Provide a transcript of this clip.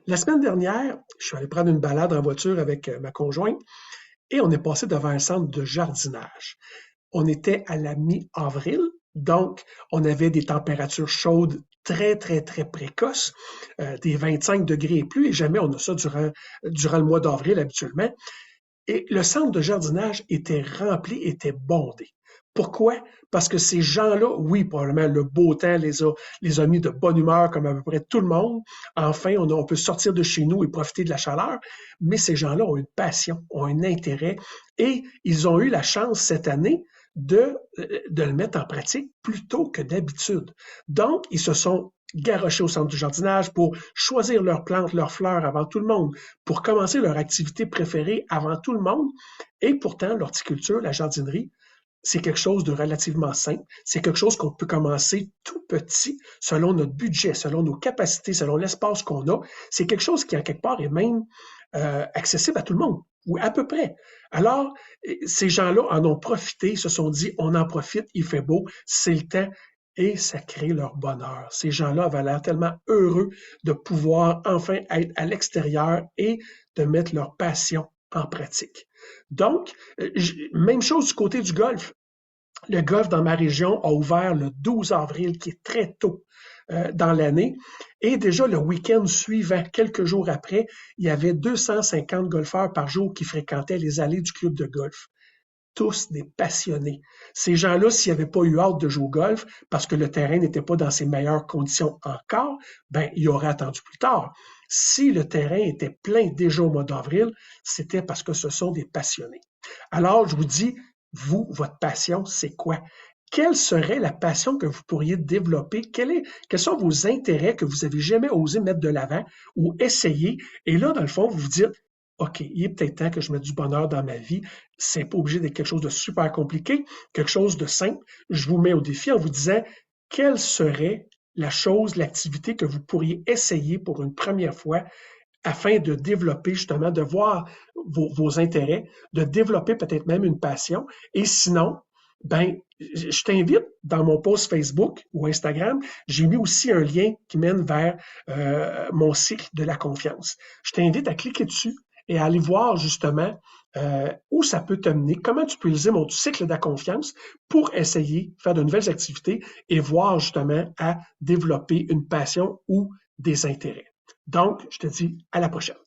La semaine dernière, je suis allé prendre une balade en voiture avec ma conjointe et on est passé devant un centre de jardinage. On était à la mi-avril, donc on avait des températures chaudes très, très, très précoces, des 25 degrés et plus, et jamais on a ça durant le mois d'avril habituellement. Et le centre de jardinage était rempli, était bondé. Pourquoi? Parce que ces gens-là, oui, probablement le beau temps les a mis de bonne humeur comme à peu près tout le monde. Enfin, on peut sortir de chez nous et profiter de la chaleur, mais ces gens-là ont une passion, ont un intérêt et ils ont eu la chance cette année de le mettre en pratique plus tôt que d'habitude. Donc, ils se sont garochés au centre du jardinage pour choisir leurs plantes, leurs fleurs avant tout le monde, pour commencer leur activité préférée avant tout le monde. Et pourtant, l'horticulture, la jardinerie, c'est quelque chose de relativement simple. C'est quelque chose qu'on peut commencer tout petit, selon notre budget, selon nos capacités, selon l'espace qu'on a. C'est quelque chose qui, en quelque part, est même accessible à tout le monde, ou à peu près. Alors, ces gens-là en ont profité, se sont dit, on en profite, il fait beau, c'est le temps, et ça crée leur bonheur. Ces gens-là avaient l'air tellement heureux de pouvoir enfin être à l'extérieur et de mettre leur passion en pratique. Donc, même chose du côté du golf. Le golf dans ma région a ouvert le 12 avril, qui est très tôt dans l'année. Et déjà le week-end suivant, quelques jours après, il y avait 250 golfeurs par jour qui fréquentaient les allées du club de golf. Tous des passionnés. Ces gens-là, s'ils n'avaient pas eu hâte de jouer au golf parce que le terrain n'était pas dans ses meilleures conditions encore, ben, ils auraient attendu plus tard. Si le terrain était plein déjà au mois d'avril, c'était parce que ce sont des passionnés. Alors, je vous dis, vous, votre passion, c'est quoi? Quelle serait la passion que vous pourriez développer? Quels sont vos intérêts que vous n'avez jamais osé mettre de l'avant ou essayer? Et là, dans le fond, vous vous dites, OK, il est peut-être temps que je mette du bonheur dans ma vie. C'est pas obligé d'être quelque chose de super compliqué, quelque chose de simple. Je vous mets au défi en vous disant quelle serait la chose, l'activité que vous pourriez essayer pour une première fois afin de développer justement, de voir vos intérêts, de développer peut-être même une passion. Et sinon, ben, je t'invite dans mon post Facebook ou Instagram, j'ai mis aussi un lien qui mène vers mon cycle de la confiance. Je t'invite à cliquer dessus et à aller voir justement où ça peut te mener, comment tu peux utiliser mon cycle de la confiance pour essayer de faire de nouvelles activités et voir justement à développer une passion ou des intérêts. Donc, je te dis à la prochaine.